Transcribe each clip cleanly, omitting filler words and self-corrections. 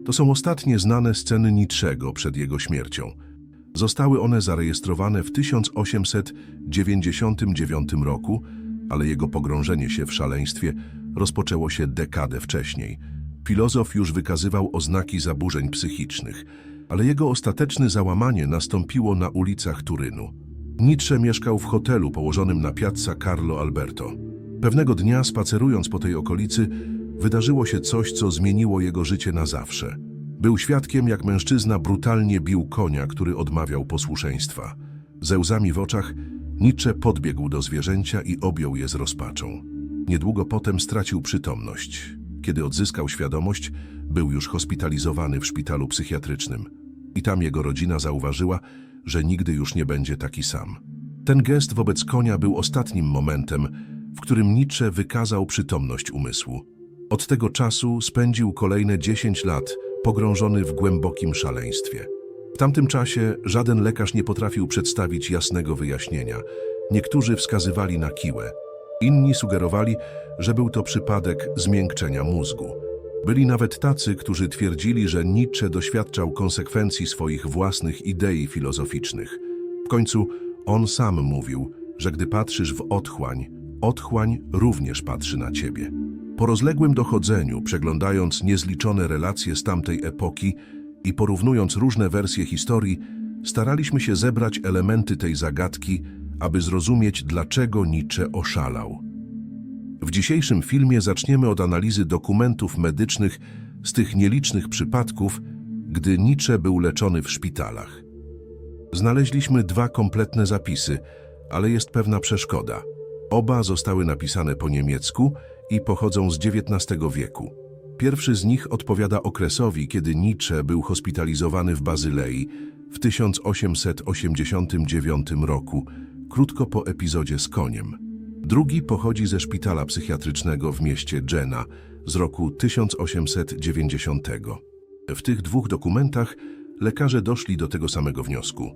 To są ostatnie znane sceny Nietzschego przed jego śmiercią. Zostały one zarejestrowane w 1899 roku, ale jego pogrążenie się w szaleństwie rozpoczęło się dekadę wcześniej. Filozof już wykazywał oznaki zaburzeń psychicznych, ale jego ostateczne załamanie nastąpiło na ulicach Turynu. Nietzsche mieszkał w hotelu położonym na Piazza Carlo Alberto. Pewnego dnia, spacerując po tej okolicy, wydarzyło się coś, co zmieniło jego życie na zawsze. Był świadkiem, jak mężczyzna brutalnie bił konia, który odmawiał posłuszeństwa. Ze łzami w oczach Nietzsche podbiegł do zwierzęcia i objął je z rozpaczą. Niedługo potem stracił przytomność. Kiedy odzyskał świadomość, był już hospitalizowany w szpitalu psychiatrycznym. I tam jego rodzina zauważyła, że nigdy już nie będzie taki sam. Ten gest wobec konia był ostatnim momentem, w którym Nietzsche wykazał przytomność umysłu. Od tego czasu spędził kolejne 10 lat pogrążony w głębokim szaleństwie. W tamtym czasie żaden lekarz nie potrafił przedstawić jasnego wyjaśnienia. Niektórzy wskazywali na kiłę. Inni sugerowali, że był to przypadek zmiękczenia mózgu. Byli nawet tacy, którzy twierdzili, że Nietzsche doświadczał konsekwencji swoich własnych idei filozoficznych. W końcu on sam mówił, że gdy patrzysz w otchłań, otchłań również patrzy na ciebie. Po rozległym dochodzeniu, przeglądając niezliczone relacje z tamtej epoki i porównując różne wersje historii, staraliśmy się zebrać elementy tej zagadki, aby zrozumieć, dlaczego Nietzsche oszalał. W dzisiejszym filmie zaczniemy od analizy dokumentów medycznych z tych nielicznych przypadków, gdy Nietzsche był leczony w szpitalach. Znaleźliśmy 2 kompletne zapisy, ale jest pewna przeszkoda. Oba zostały napisane po niemiecku i pochodzą z XIX wieku. Pierwszy z nich odpowiada okresowi, kiedy Nietzsche był hospitalizowany w Bazylei w 1889 roku, krótko po epizodzie z koniem. Drugi pochodzi ze szpitala psychiatrycznego w mieście Jena z roku 1890. W tych 2 dokumentach lekarze doszli do tego samego wniosku.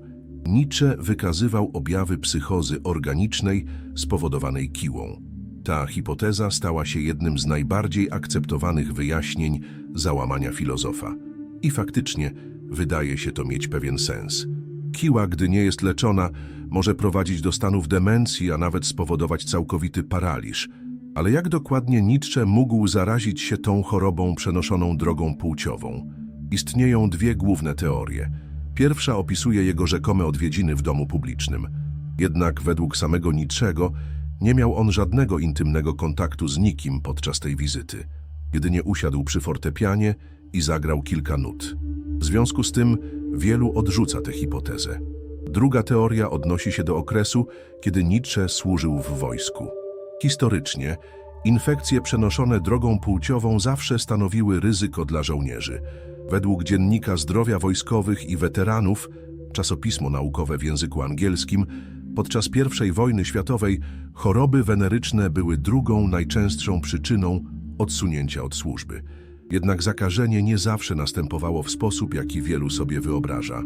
Nietzsche wykazywał objawy psychozy organicznej spowodowanej kiłą. Ta hipoteza stała się jednym z najbardziej akceptowanych wyjaśnień załamania filozofa. I faktycznie wydaje się to mieć pewien sens. Kiła, gdy nie jest leczona, może prowadzić do stanów demencji, a nawet spowodować całkowity paraliż. Ale jak dokładnie Nietzsche mógł zarazić się tą chorobą przenoszoną drogą płciową? Istnieją 2 główne teorie. Pierwsza opisuje jego rzekome odwiedziny w domu publicznym. Jednak według samego Nietzschego nie miał on żadnego intymnego kontaktu z nikim podczas tej wizyty. Jedynie usiadł przy fortepianie i zagrał kilka nut. W związku z tym wielu odrzuca tę hipotezę. Druga teoria odnosi się do okresu, kiedy Nietzsche służył w wojsku. Historycznie infekcje przenoszone drogą płciową zawsze stanowiły ryzyko dla żołnierzy. Według Dziennika Zdrowia Wojskowych i Weteranów, czasopismo naukowe w języku angielskim, podczas I wojny światowej choroby weneryczne były drugą najczęstszą przyczyną odsunięcia od służby. Jednak zakażenie nie zawsze następowało w sposób, jaki wielu sobie wyobraża.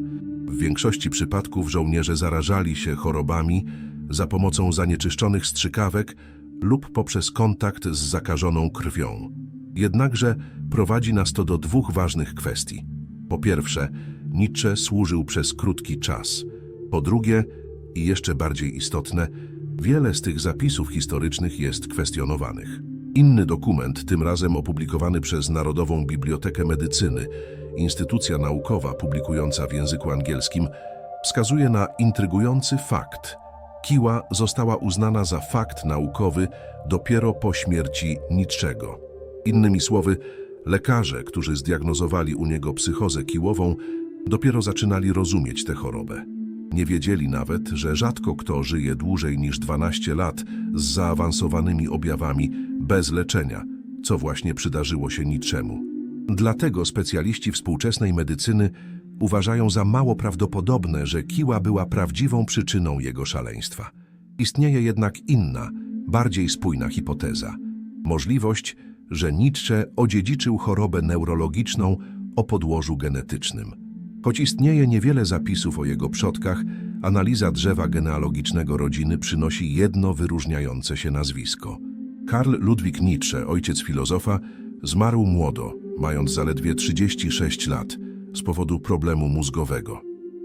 W większości przypadków żołnierze zarażali się chorobami za pomocą zanieczyszczonych strzykawek lub poprzez kontakt z zakażoną krwią. Jednakże prowadzi nas to do 2 ważnych kwestii. Po pierwsze, Nietzsche służył przez krótki czas. Po drugie, i jeszcze bardziej istotne, wiele z tych zapisów historycznych jest kwestionowanych. Inny dokument, tym razem opublikowany przez Narodową Bibliotekę Medycyny, instytucja naukowa publikująca w języku angielskim, wskazuje na intrygujący fakt. Kiła została uznana za fakt naukowy dopiero po śmierci Nietzschego. Innymi słowy, lekarze, którzy zdiagnozowali u niego psychozę kiłową, dopiero zaczynali rozumieć tę chorobę. Nie wiedzieli nawet, że rzadko kto żyje dłużej niż 12 lat z zaawansowanymi objawami bez leczenia, co właśnie przydarzyło się Nietzschemu. Dlatego specjaliści współczesnej medycyny uważają za mało prawdopodobne, że kiła była prawdziwą przyczyną jego szaleństwa. Istnieje jednak inna, bardziej spójna hipoteza. Możliwość, że Nietzsche odziedziczył chorobę neurologiczną o podłożu genetycznym. Choć istnieje niewiele zapisów o jego przodkach, analiza drzewa genealogicznego rodziny przynosi jedno wyróżniające się nazwisko. Karl Ludwig Nietzsche, ojciec filozofa, zmarł młodo, mając zaledwie 36 lat, z powodu problemu mózgowego.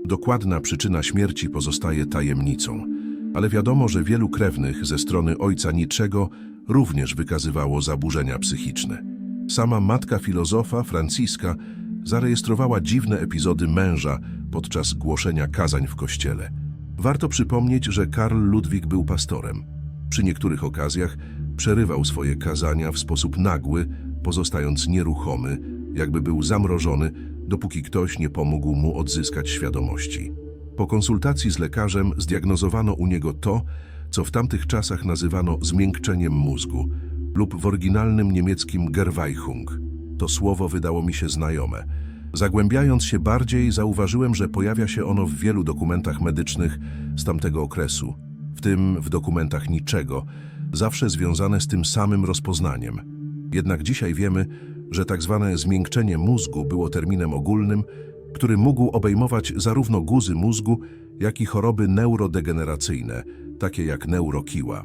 Dokładna przyczyna śmierci pozostaje tajemnicą, ale wiadomo, że wielu krewnych ze strony ojca Nietzschego również wykazywało zaburzenia psychiczne. Sama matka filozofa, Franciska, zarejestrowała dziwne epizody męża podczas głoszenia kazań w kościele. Warto przypomnieć, że Karl Ludwig był pastorem. Przy niektórych okazjach przerywał swoje kazania w sposób nagły, pozostając nieruchomy, jakby był zamrożony, dopóki ktoś nie pomógł mu odzyskać świadomości. Po konsultacji z lekarzem zdiagnozowano u niego to, co w tamtych czasach nazywano zmiękczeniem mózgu lub w oryginalnym niemieckim Gerweichung. To słowo wydało mi się znajome. Zagłębiając się bardziej, zauważyłem, że pojawia się ono w wielu dokumentach medycznych z tamtego okresu, w tym w dokumentach Nietzschego, zawsze związane z tym samym rozpoznaniem. Jednak dzisiaj wiemy, że tak zwane zmiękczenie mózgu było terminem ogólnym, który mógł obejmować zarówno guzy mózgu, jak i choroby neurodegeneracyjne, takie jak neurokiła.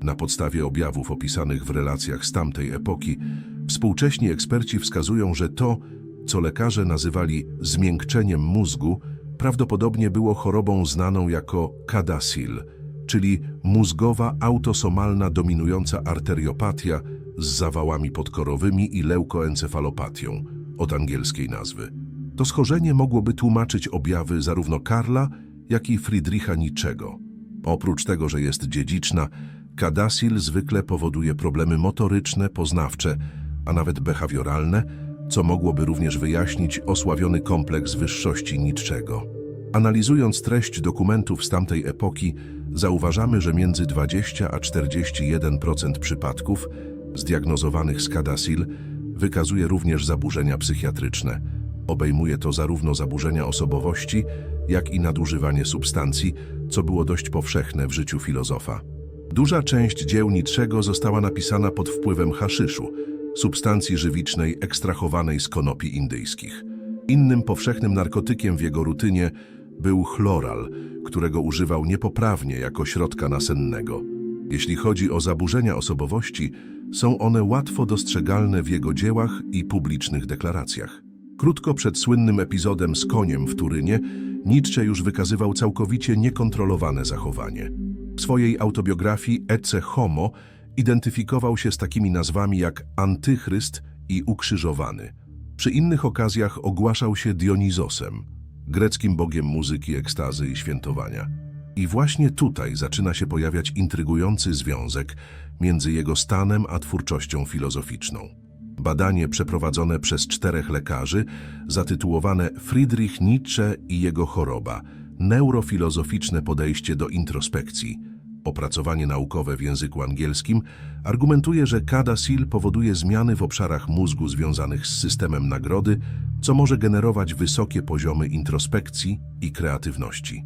Na podstawie objawów opisanych w relacjach z tamtej epoki, współcześni eksperci wskazują, że to, co lekarze nazywali zmiękczeniem mózgu, prawdopodobnie było chorobą znaną jako CADASIL, czyli mózgowa autosomalna dominująca arteriopatia z zawałami podkorowymi i leukoencefalopatią, od angielskiej nazwy. To schorzenie mogłoby tłumaczyć objawy zarówno Karla, jak i Friedricha Nietzschego. Oprócz tego, że jest dziedziczna, CADASIL zwykle powoduje problemy motoryczne, poznawcze, a nawet behawioralne, co mogłoby również wyjaśnić osławiony kompleks wyższości Nietzschego. Analizując treść dokumentów z tamtej epoki, zauważamy, że między 20 a 41% przypadków zdiagnozowanych z CADASIL wykazuje również zaburzenia psychiatryczne. Obejmuje to zarówno zaburzenia osobowości, jak i nadużywanie substancji, co było dość powszechne w życiu filozofa. Duża część dzieł Nietzschego została napisana pod wpływem haszyszu, substancji żywicznej ekstrahowanej z konopi indyjskich. Innym powszechnym narkotykiem w jego rutynie był chloral, którego używał niepoprawnie jako środka nasennego. Jeśli chodzi o zaburzenia osobowości, są one łatwo dostrzegalne w jego dziełach i publicznych deklaracjach. Krótko przed słynnym epizodem z koniem w Turynie, Nietzsche już wykazywał całkowicie niekontrolowane zachowanie. W swojej autobiografii Ecce Homo identyfikował się z takimi nazwami jak Antychryst i Ukrzyżowany. Przy innych okazjach ogłaszał się Dionizosem, greckim bogiem muzyki, ekstazy i świętowania. I właśnie tutaj zaczyna się pojawiać intrygujący związek między jego stanem a twórczością filozoficzną. Badanie przeprowadzone przez 4 lekarzy, zatytułowane Friedrich Nietzsche i jego choroba – neurofilozoficzne podejście do introspekcji, opracowanie naukowe w języku angielskim, argumentuje, że CADASIL powoduje zmiany w obszarach mózgu związanych z systemem nagrody, co może generować wysokie poziomy introspekcji i kreatywności.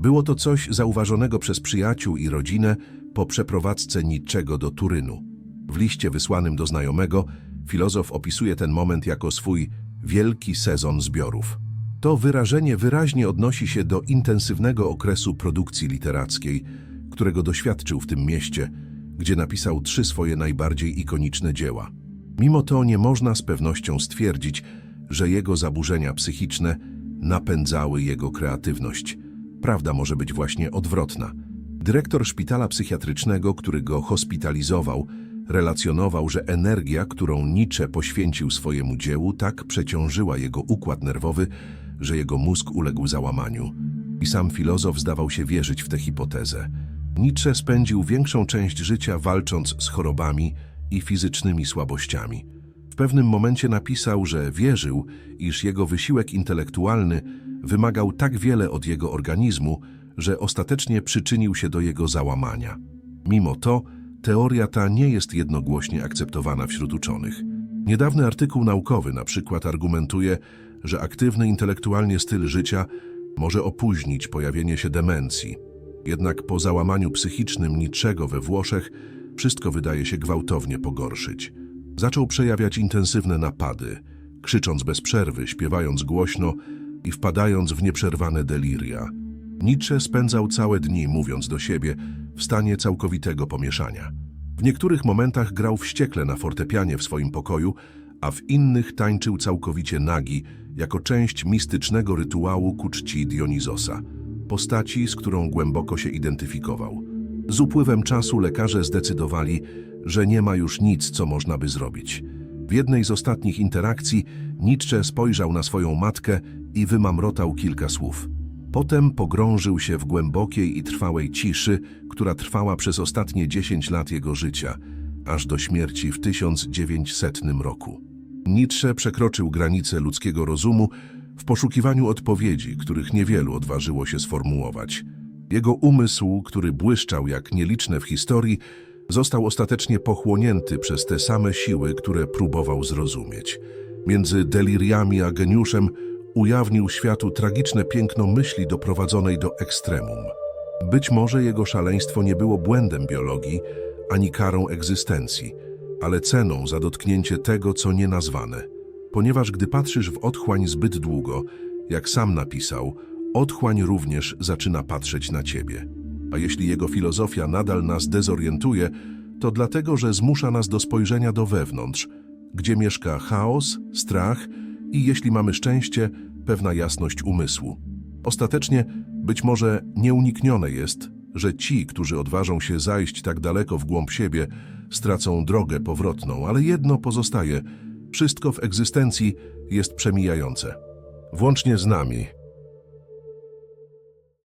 Było to coś zauważonego przez przyjaciół i rodzinę po przeprowadzce Nietzschego do Turynu. W liście wysłanym do znajomego filozof opisuje ten moment jako swój wielki sezon zbiorów. To wyrażenie wyraźnie odnosi się do intensywnego okresu produkcji literackiej, którego doświadczył w tym mieście, gdzie napisał 3 swoje najbardziej ikoniczne dzieła. Mimo to nie można z pewnością stwierdzić, że jego zaburzenia psychiczne napędzały jego kreatywność. Prawda może być właśnie odwrotna. Dyrektor szpitala psychiatrycznego, który go hospitalizował, relacjonował, że energia, którą Nietzsche poświęcił swojemu dziełu, tak przeciążyła jego układ nerwowy, że jego mózg uległ załamaniu. I sam filozof zdawał się wierzyć w tę hipotezę. Nietzsche spędził większą część życia walcząc z chorobami i fizycznymi słabościami. W pewnym momencie napisał, że wierzył, iż jego wysiłek intelektualny wymagał tak wiele od jego organizmu, że ostatecznie przyczynił się do jego załamania. Mimo to teoria ta nie jest jednogłośnie akceptowana wśród uczonych. Niedawny artykuł naukowy na przykład argumentuje, że aktywny intelektualnie styl życia może opóźnić pojawienie się demencji. Jednak po załamaniu psychicznym Nietzschego we Włoszech wszystko wydaje się gwałtownie pogorszyć. Zaczął przejawiać intensywne napady, krzycząc bez przerwy, śpiewając głośno i wpadając w nieprzerwane deliria. Nietzsche spędzał całe dni, mówiąc do siebie, w stanie całkowitego pomieszania. W niektórych momentach grał wściekle na fortepianie w swoim pokoju, a w innych tańczył całkowicie nagi, jako część mistycznego rytuału ku czci Dionizosa, postaci, z którą głęboko się identyfikował. Z upływem czasu lekarze zdecydowali, że nie ma już nic, co można by zrobić. W jednej z ostatnich interakcji Nietzsche spojrzał na swoją matkę i wymamrotał kilka słów. Potem pogrążył się w głębokiej i trwałej ciszy, która trwała przez ostatnie 10 lat jego życia, aż do śmierci w 1900 roku. Nietzsche przekroczył granice ludzkiego rozumu w poszukiwaniu odpowiedzi, których niewielu odważyło się sformułować. Jego umysł, który błyszczał jak nieliczne w historii, został ostatecznie pochłonięty przez te same siły, które próbował zrozumieć. Między deliriami a geniuszem ujawnił światu tragiczne piękno myśli doprowadzonej do ekstremum. Być może jego szaleństwo nie było błędem biologii, ani karą egzystencji, ale ceną za dotknięcie tego, co nienazwane. Ponieważ gdy patrzysz w otchłań zbyt długo, jak sam napisał, otchłań również zaczyna patrzeć na ciebie. A jeśli jego filozofia nadal nas dezorientuje, to dlatego, że zmusza nas do spojrzenia do wewnątrz, gdzie mieszka chaos, strach i, jeśli mamy szczęście, pewna jasność umysłu. Ostatecznie, być może nieuniknione jest, że ci, którzy odważą się zajść tak daleko w głąb siebie, stracą drogę powrotną, ale jedno pozostaje: wszystko w egzystencji jest przemijające. Włącznie z nami.